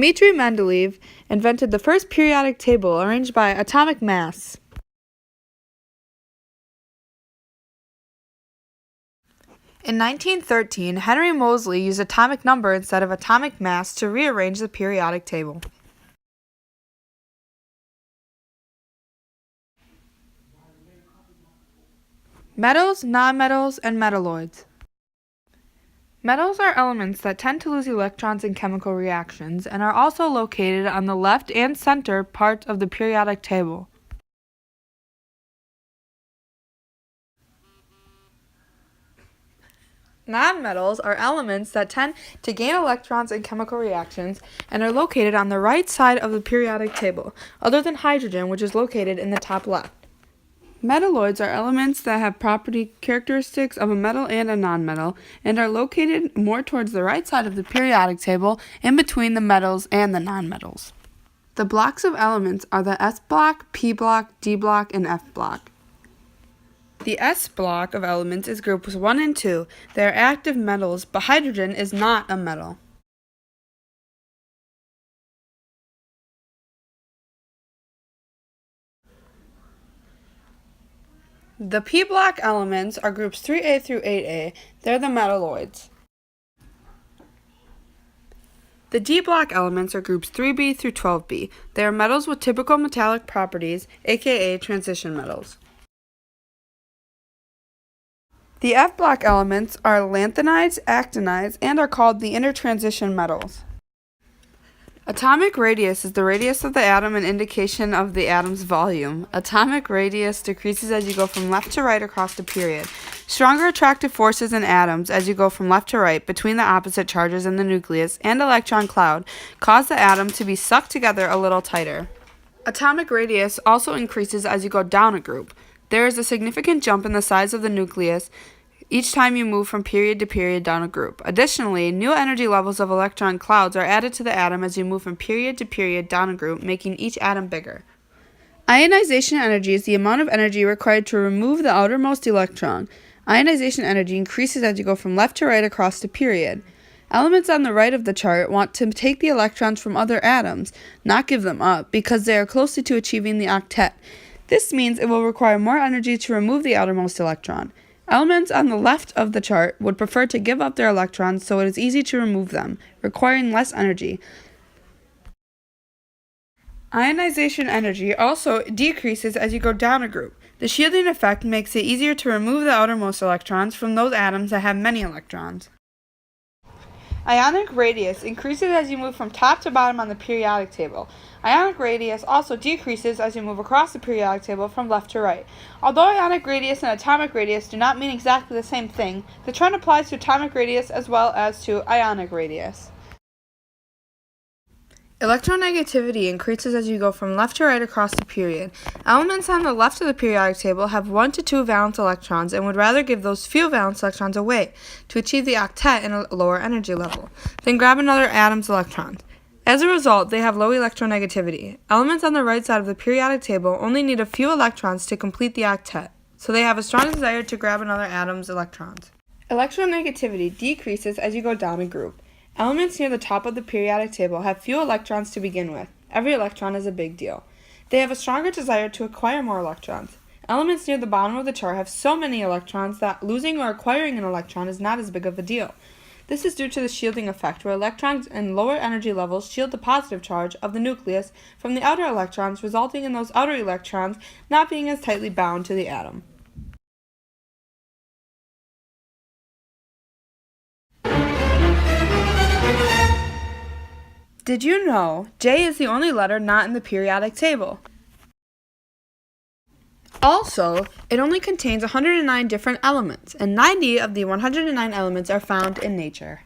Dmitry Mendeleev invented the first periodic table arranged by atomic mass. In 1913, Henry Moseley used atomic number instead of atomic mass to rearrange the periodic table. Metals, nonmetals, and metalloids. Metals are elements that tend to lose electrons in chemical reactions and are also located on the left and center parts of the periodic table. Nonmetals are elements that tend to gain electrons in chemical reactions and are located on the right side of the periodic table, other than hydrogen, which is located in the top left. Metalloids are elements that have property characteristics of a metal and a nonmetal and are located more towards the right side of the periodic table in between the metals and the nonmetals. The blocks of elements are the S block, P block, D block, and F block. The S block of elements is groups 1 and 2. They are active metals, but hydrogen is not a metal. The P block elements are groups 3A through 8A. They're the metalloids. The D block elements are groups 3B through 12B. They are metals with typical metallic properties, aka transition metals. The F block elements are lanthanides, actinides, and are called the intertransition metals. Atomic radius is the radius of the atom and indication of the atom's volume. Atomic radius decreases as you go from left to right across the period. Stronger attractive forces in atoms as you go from left to right between the opposite charges in the nucleus and electron cloud cause the atom to be sucked together a little tighter. Atomic radius also increases as you go down a group. There is a significant jump in the size of the nucleus each time you move from period to period down a group. Additionally, new energy levels of electron clouds are added to the atom as you move from period to period down a group, making each atom bigger. Ionization energy is the amount of energy required to remove the outermost electron. Ionization energy increases as you go from left to right across the period. Elements on the right of the chart want to take the electrons from other atoms, not give them up, because they are closely to achieving the octet. This means it will require more energy to remove the outermost electron. Elements on the left of the chart would prefer to give up their electrons so it is easy to remove them, requiring less energy. Ionization energy also decreases as you go down a group. The shielding effect makes it easier to remove the outermost electrons from those atoms that have many electrons. Ionic radius increases as you move from top to bottom on the periodic table. Ionic radius also decreases as you move across the periodic table from left to right. Although ionic radius and atomic radius do not mean exactly the same thing, the trend applies to atomic radius as well as to ionic radius. Electronegativity increases as you go from left to right across the period. Elements on the left of the periodic table have 1 to 2 valence electrons and would rather give those few valence electrons away to achieve the octet in a lower energy level, then grab another atom's electrons. As a result, they have low electronegativity. Elements on the right side of the periodic table only need a few electrons to complete the octet, so they have a strong desire to grab another atom's electrons. Electronegativity decreases as you go down a group. Elements near the top of the periodic table have few electrons to begin with. Every electron is a big deal. They have a stronger desire to acquire more electrons. Elements near the bottom of the chart have so many electrons that losing or acquiring an electron is not as big of a deal. This is due to the shielding effect, where electrons in lower energy levels shield the positive charge of the nucleus from the outer electrons, resulting in those outer electrons not being as tightly bound to the atom. Did you know J is the only letter not in the periodic table? Also, it only contains 109 different elements, and 90 of the 109 elements are found in nature.